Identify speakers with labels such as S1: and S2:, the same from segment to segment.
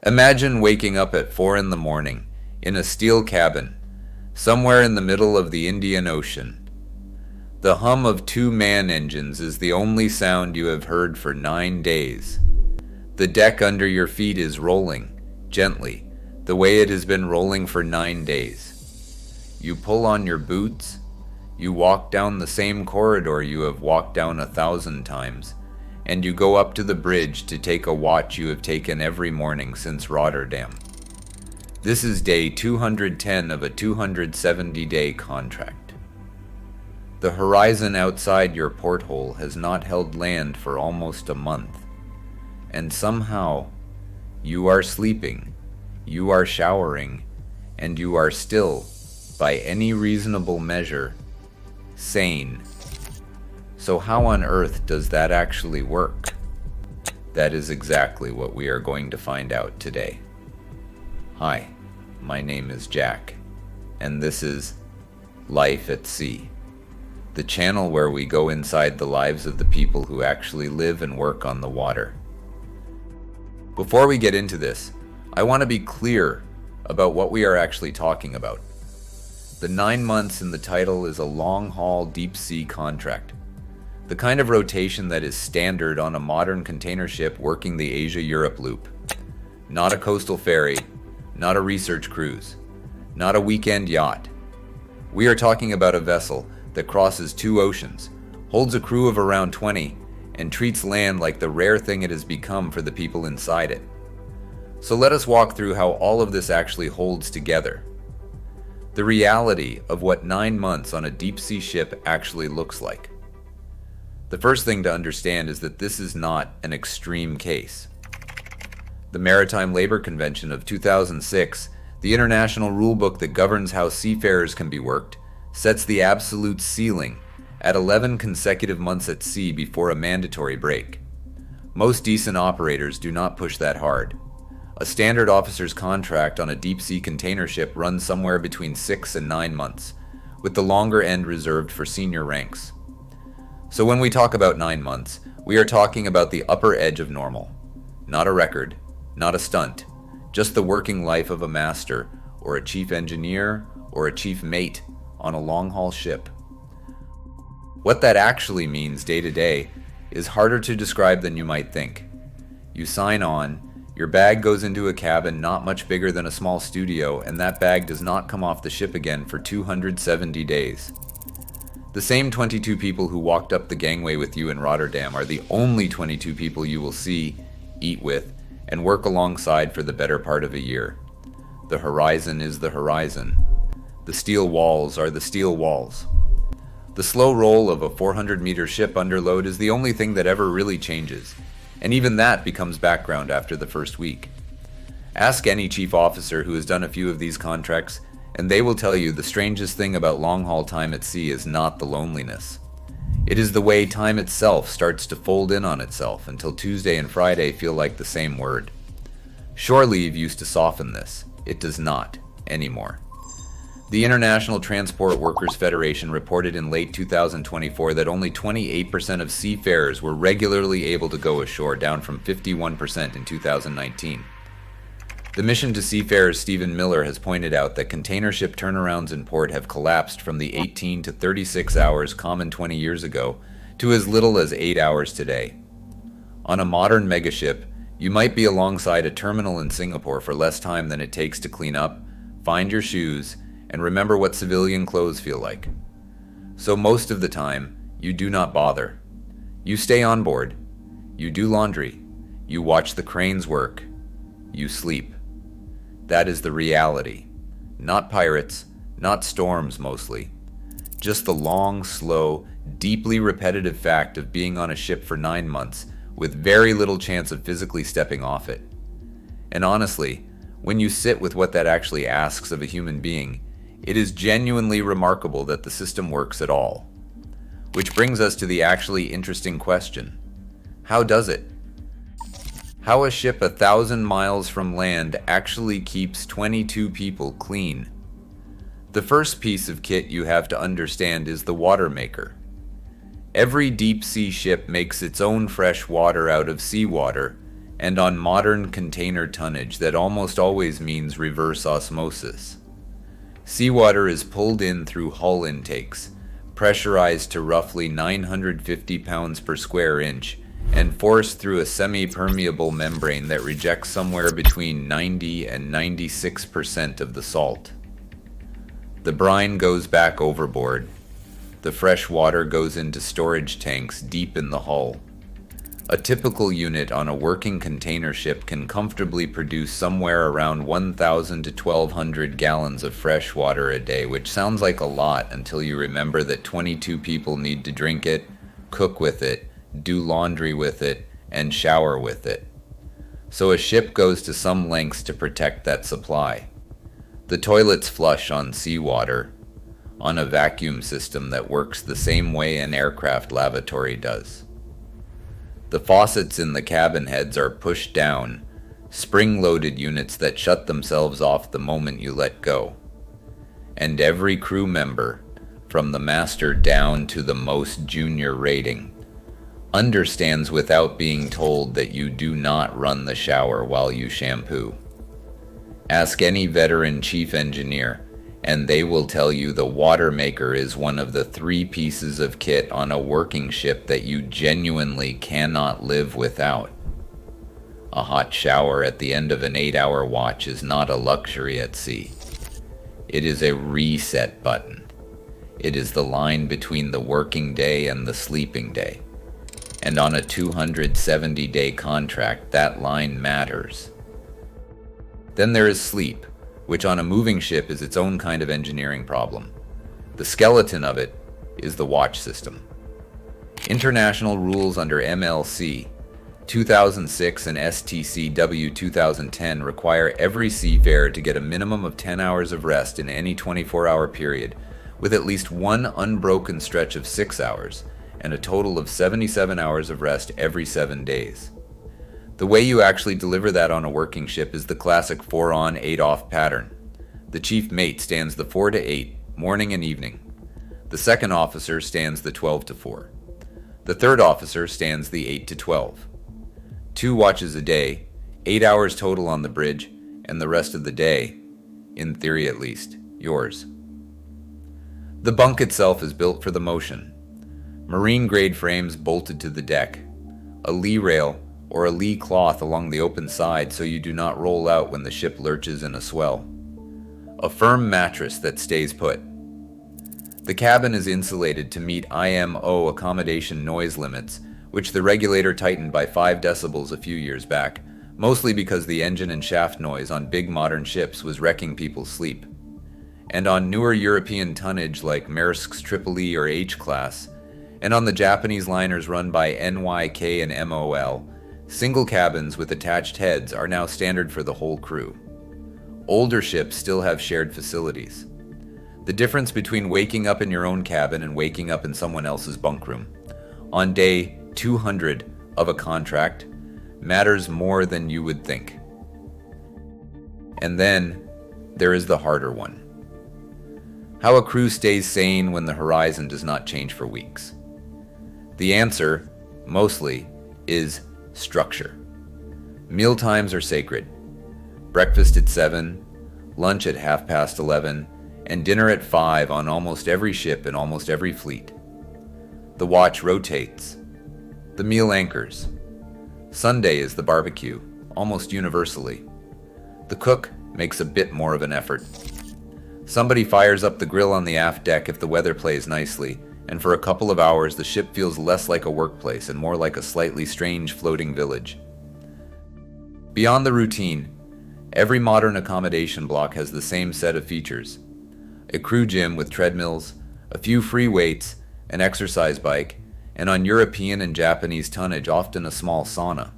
S1: Imagine waking up at 4 in the morning in a steel cabin, somewhere in the middle of the Indian Ocean. The hum of two man engines is the only sound you have heard for 9 days. The deck under your feet is rolling, gently, the way it has been rolling for 9 days. You pull on your boots, you walk down the same corridor you have walked down 1,000 times, and you go up to the bridge to take a watch you have taken every morning since Rotterdam. This is day 210 of a 270-day contract. The horizon outside your porthole has not held land for almost a month, and somehow you are sleeping, you are showering, and you are still, by any reasonable measure, sane. So how on earth does that actually work? That is exactly what we are going to find out today. Hi, my name is Jack, and this is Life at Sea, the channel where we go inside the lives of the people who actually live and work on the water. Before we get into this, I want to be clear about what we are actually talking about. The 9 months in the title is a long-haul deep-sea contract. The kind of rotation that is standard on a modern container ship working the Asia-Europe loop. Not a coastal ferry, not a research cruise, not a weekend yacht. We are talking about a vessel that crosses 2 oceans, holds a crew of around 20, and treats land like the rare thing it has become for the people inside it. So let us walk through how all of this actually holds together. The reality of what 9 months on a deep-sea ship actually looks like. The first thing to understand is that this is not an extreme case. The Maritime Labor Convention of 2006, the international rulebook that governs how seafarers can be worked, sets the absolute ceiling at 11 consecutive months at sea before a mandatory break. Most decent operators do not push that hard. A standard officer's contract on a deep-sea container ship runs somewhere between 6 and 9 months, with the longer end reserved for senior ranks. So when we talk about 9 months, we are talking about the upper edge of normal. Not a record, not a stunt, just the working life of a master, or a chief engineer, or a chief mate on a long-haul ship. What that actually means day to day is harder to describe than you might think. You sign on, your bag goes into a cabin not much bigger than a small studio, and that bag does not come off the ship again for 270 days. The same 22 people who walked up the gangway with you in Rotterdam are the only 22 people you will see, eat with, and work alongside for the better part of a year. The horizon is the horizon. The steel walls are the steel walls. The slow roll of a 400-meter ship under load is the only thing that ever really changes, and even that becomes background after the first week. Ask any chief officer who has done a few of these contracts, and they will tell you the strangest thing about long-haul time at sea is not the loneliness. It is the way time itself starts to fold in on itself until Tuesday and Friday feel like the same word. Shore leave used to soften this. It does not anymore. The International Transport Workers Federation reported in late 2024 that only 28% of seafarers were regularly able to go ashore, down from 51% in 2019. The Mission to Seafarers Stephen Miller has pointed out that container ship turnarounds in port have collapsed from the 18 to 36 hours common 20 years ago to as little as 8 hours today. On a modern megaship, you might be alongside a terminal in Singapore for less time than it takes to clean up, find your shoes, and remember what civilian clothes feel like. So most of the time, you do not bother. You stay on board. You do laundry. You watch the cranes work. You sleep. That is the reality. Not pirates, not storms mostly. Just the long, slow, deeply repetitive fact of being on a ship for 9 months with very little chance of physically stepping off it. And honestly, when you sit with what that actually asks of a human being, it is genuinely remarkable that the system works at all. Which brings us to the actually interesting question. How does it? How a ship 1,000 miles from land actually keeps 22 people clean. The first piece of kit you have to understand is the water maker. Every deep sea ship makes its own fresh water out of seawater and on modern container tonnage that almost always means reverse osmosis. Seawater is pulled in through hull intakes, pressurized to roughly 950 pounds per square inch, and forced through a semi-permeable membrane that rejects somewhere between 90 and 96% of the salt. The brine goes back overboard. The fresh water goes into storage tanks deep in the hull. A typical unit on a working container ship can comfortably produce somewhere around 1,000 to 1,200 gallons of fresh water a day, which sounds like a lot until you remember that 22 people need to drink it, cook with it, do laundry with it, and shower with it. So a ship goes to some lengths to protect that supply. The toilets flush on seawater, on a vacuum system that works the same way an aircraft lavatory does. The faucets in the cabin heads are pushed down, spring-loaded units that shut themselves off the moment you let go. And every crew member, from the master down to the most junior rating, understands without being told that you do not run the shower while you shampoo. Ask any veteran chief engineer, and they will tell you the water maker is one of the 3 pieces of kit on a working ship that you genuinely cannot live without. A hot shower at the end of an 8-hour watch is not a luxury at sea. It is a reset button. It is the line between the working day and the sleeping day. And on a 270-day contract, that line matters. Then there is sleep, which on a moving ship is its own kind of engineering problem. The skeleton of it is the watch system. International rules under MLC 2006 and STCW 2010 require every seafarer to get a minimum of 10 hours of rest in any 24-hour period, with at least one unbroken stretch of 6 hours, and a total of 77 hours of rest every 7 days. The way you actually deliver that on a working ship is the classic 4 on, 8 off pattern. The chief mate stands the 4 to 8, morning and evening. The second officer stands the 12 to 4. The third officer stands the 8 to 12. 2 watches a day, 8 hours total on the bridge, and the rest of the day, in theory at least, yours. The bunk itself is built for the motion. Marine-grade frames bolted to the deck, a lee rail or a lee cloth along the open side so you do not roll out when the ship lurches in a swell. A firm mattress that stays put. The cabin is insulated to meet IMO accommodation noise limits, which the regulator tightened by 5 decibels a few years back, mostly because the engine and shaft noise on big modern ships was wrecking people's sleep. And on newer European tonnage like Maersk's Triple-E or H-Class, and on the Japanese liners run by NYK and MOL, single cabins with attached heads are now standard for the whole crew. Older ships still have shared facilities. The difference between waking up in your own cabin and waking up in someone else's bunkroom on day 200 of a contract matters more than you would think. And then there is the harder one. How a crew stays sane when the horizon does not change for weeks. The answer, mostly, is structure. Meal times are sacred. Breakfast at 7, lunch at 11:30, and dinner at 5 on almost every ship in almost every fleet. The watch rotates. The meal anchors. Sunday is the barbecue, almost universally. The cook makes a bit more of an effort. Somebody fires up the grill on the aft deck if the weather plays nicely, and for a couple of hours the ship feels less like a workplace and more like a slightly strange floating village. Beyond the routine, every modern accommodation block has the same set of features. A crew gym with treadmills, a few free weights, an exercise bike, and on European and Japanese tonnage often a small sauna.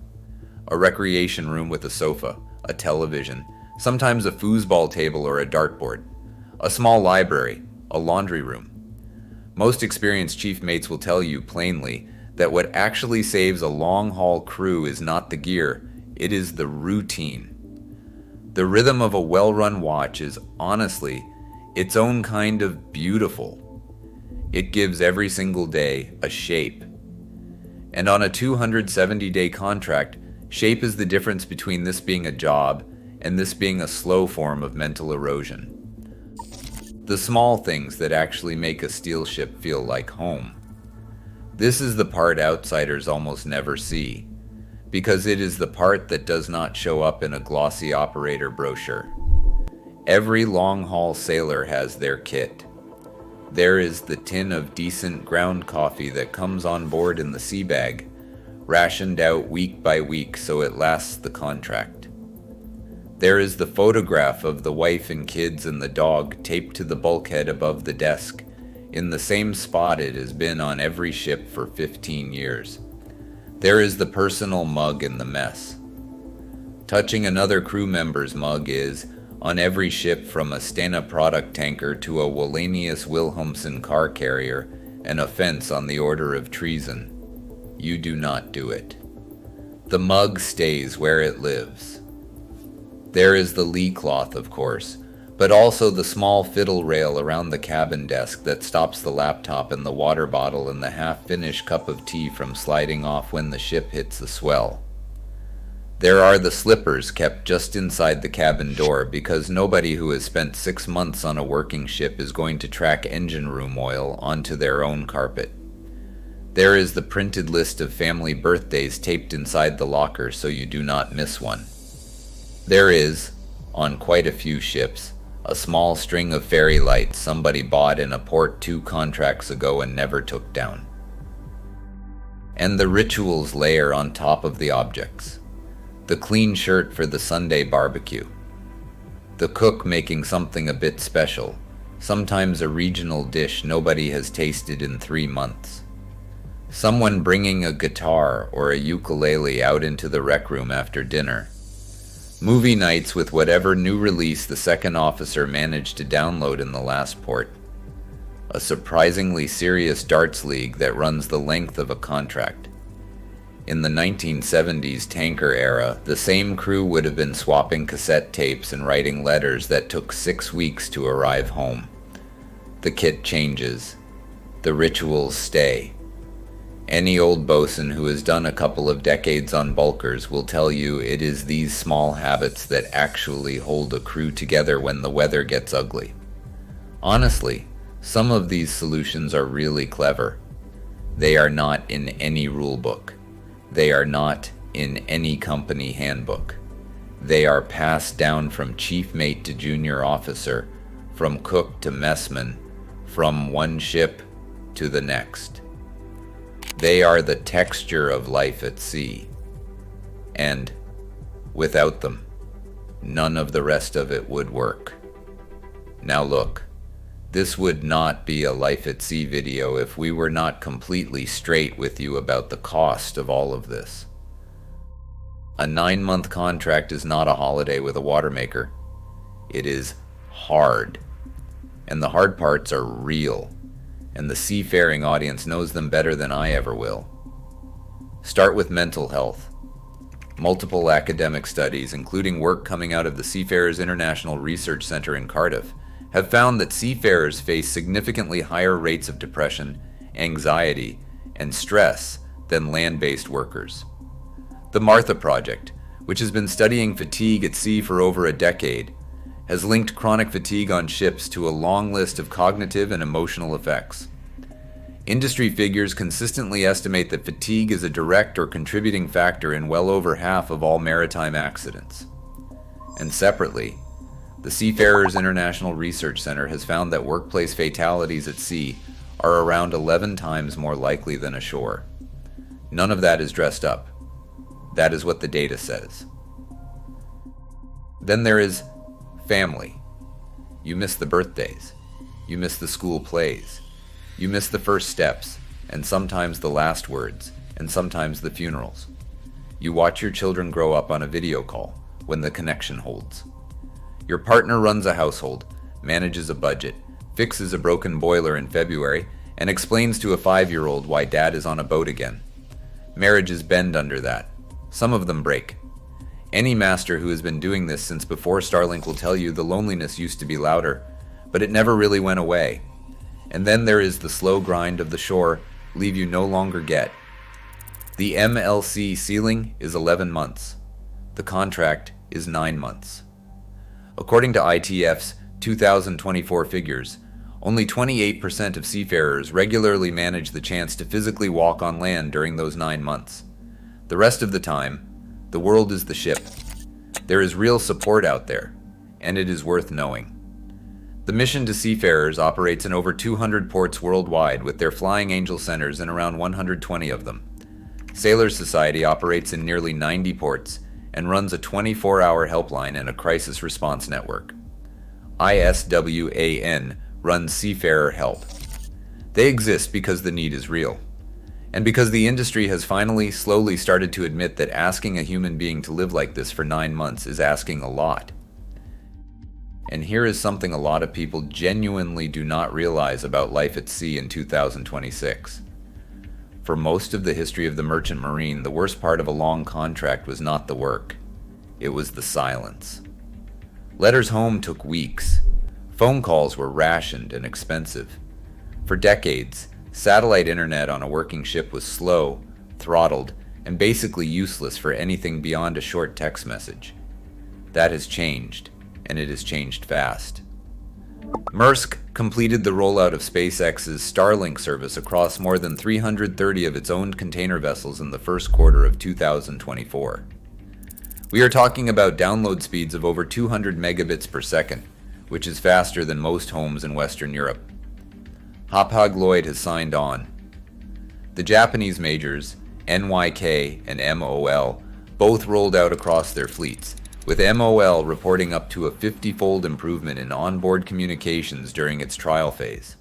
S1: A recreation room with a sofa, a television, sometimes a foosball table or a dartboard. A small library, a laundry room. Most experienced chief mates will tell you plainly that what actually saves a long-haul crew is not the gear, it is the routine. The rhythm of a well-run watch is, honestly, its own kind of beautiful. It gives every single day a shape. And on a 270-day contract, Shape is the difference between this being a job and this being a slow form of mental erosion. The small things that actually make a steel ship feel like home. This is the part outsiders almost never see, because it is the part that does not show up in a glossy operator brochure. Every long-haul sailor has their kit. There is the tin of decent ground coffee that comes on board in the sea bag, rationed out week by week so it lasts the contract. There is the photograph of the wife and kids and the dog taped to the bulkhead above the desk, in the same spot it has been on every ship for 15 years. There is the personal mug in the mess. Touching another crew member's mug is, on every ship from a Stena product tanker to a Wallenius Wilhelmsen car carrier, an offense on the order of treason. You do not do it. The mug stays where it lives. There is the lee cloth, of course, but also the small fiddle rail around the cabin desk that stops the laptop and the water bottle and the half-finished cup of tea from sliding off when the ship hits a swell. There are the slippers kept just inside the cabin door because nobody who has spent 6 months on a working ship is going to track engine room oil onto their own carpet. There is the printed list of family birthdays taped inside the locker so you do not miss one. There is, on quite a few ships, a small string of fairy lights somebody bought in a port 2 contracts ago and never took down. And the rituals layer on top of the objects. The clean shirt for the Sunday barbecue. The cook making something a bit special, sometimes a regional dish nobody has tasted in 3 months. Someone bringing a guitar or a ukulele out into the rec room after dinner. Movie nights with whatever new release the second officer managed to download in the last port. A surprisingly serious darts league that runs the length of a contract. In the 1970s tanker era, the same crew would have been swapping cassette tapes and writing letters that took 6 weeks to arrive home. The kit changes. The rituals stay. Any old bosun who has done a couple of decades on bulkers will tell you it is these small habits that actually hold a crew together when the weather gets ugly. Honestly, some of these solutions are really clever. They are not in any rule book. They are not in any company handbook. They are passed down from chief mate to junior officer, from cook to messman, from one ship to the next. They are the texture of life at sea. And without them, none of the rest of it would work. Now look, this would not be a Life at Sea video if we were not completely straight with you about the cost of all of this. A 9-month contract is not a holiday with a watermaker. It is hard. And the hard parts are real. And the seafaring audience knows them better than I ever will. Start with mental health. Multiple academic studies, including work coming out of the Seafarers International Research Center in Cardiff, have found that seafarers face significantly higher rates of depression, anxiety, and stress than land-based workers. The Martha Project, which has been studying fatigue at sea for over a decade, has linked chronic fatigue on ships to a long list of cognitive and emotional effects. Industry figures consistently estimate that fatigue is a direct or contributing factor in well over half of all maritime accidents. And separately, the Seafarers International Research Center has found that workplace fatalities at sea are around 11 times more likely than ashore. None of that is dressed up. That is what the data says. Then there is family. You miss the birthdays. You miss the school plays. You miss the first steps, and sometimes the last words, and sometimes the funerals. You watch your children grow up on a video call when the connection holds. Your partner runs a household, manages a budget, fixes a broken boiler in February, and explains to a 5-year-old why dad is on a boat again. Marriages bend under that. Some of them break. Any master who has been doing this since before Starlink will tell you the loneliness used to be louder, but it never really went away. And then there is the slow grind of the shore leave you no longer get. The MLC ceiling is 11 months. The contract is 9 months. According to ITF's 2024 figures, only 28% of seafarers regularly manage the chance to physically walk on land during those 9 months. The rest of the time, the world is the ship. There is real support out there, and it is worth knowing. The Mission to Seafarers operates in over 200 ports worldwide with their Flying Angel centers in around 120 of them. Sailors Society operates in nearly 90 ports and runs a 24-hour helpline and a crisis response network. ISWAN runs Seafarer Help. They exist because the need is real, and because the industry has finally slowly started to admit that asking a human being to live like this for 9 months is asking a lot. And here is something a lot of people genuinely do not realize about life at sea in 2026. For most of the history of the merchant marine, the worst part of a long contract was not the work. It was the silence. Letters home took weeks. Phone calls were rationed and expensive. For decades, satellite internet on a working ship was slow, throttled, and basically useless for anything beyond a short text message. That has changed, and it has changed fast. Maersk completed the rollout of SpaceX's Starlink service across more than 330 of its owned container vessels in the first quarter of 2024. We are talking about download speeds of over 200 megabits per second, which is faster than most homes in Western Europe. Hapag-Lloyd has signed on. The Japanese majors, NYK and MOL, both rolled out across their fleets, with MOL reporting up to a 50-fold improvement in onboard communications during its trial phase.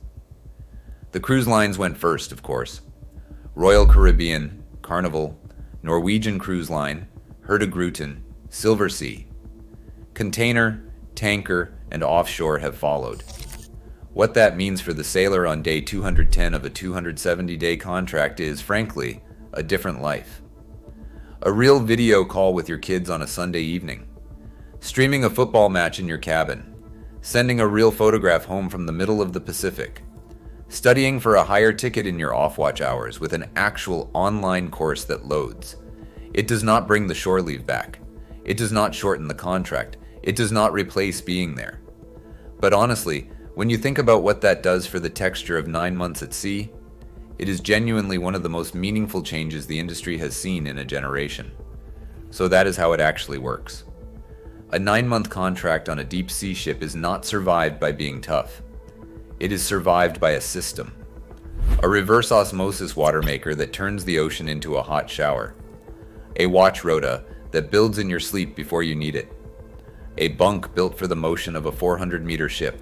S1: The cruise lines went first, of course. Royal Caribbean, Carnival, Norwegian Cruise Line, Hurtigruten, Silversea. Container, tanker, and offshore have followed. What that means for the sailor on day 210 of a 270-day contract is, frankly, a different life. A real video call with your kids on a Sunday evening. Streaming a football match in your cabin. Sending a real photograph home from the middle of the Pacific. Studying for a higher ticket in your off-watch hours with an actual online course that loads. It does not bring the shore leave back. It does not shorten the contract. It does not replace being there. But honestly, when you think about what that does for the texture of 9 months at sea, it is genuinely one of the most meaningful changes the industry has seen in a generation. So that is how it actually works. A 9-month contract on a deep sea ship is not survived by being tough. It is survived by a system. A reverse osmosis water maker that turns the ocean into a hot shower. A watch rota that builds in your sleep before you need it. A bunk built for the motion of a 400-meter ship.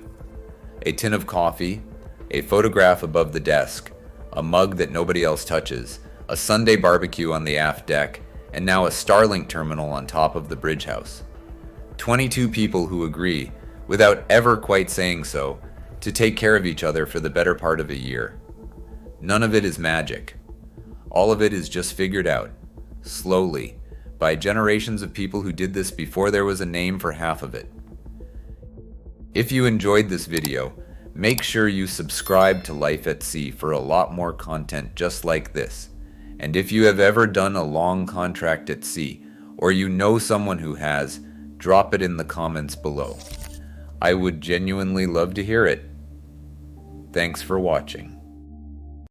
S1: A tin of coffee, a photograph above the desk, a mug that nobody else touches, a Sunday barbecue on the aft deck, and now a Starlink terminal on top of the bridge house. 22 people who agree, without ever quite saying so, to take care of each other for the better part of a year. None of it is magic. All of it is just figured out, slowly, by generations of people who did this before there was a name for half of it. If you enjoyed this video, make sure you subscribe to Life at Sea for a lot more content just like this. And if you have ever done a long contract at sea, or you know someone who has, drop it in the comments below. I would genuinely love to hear it. Thanks for watching.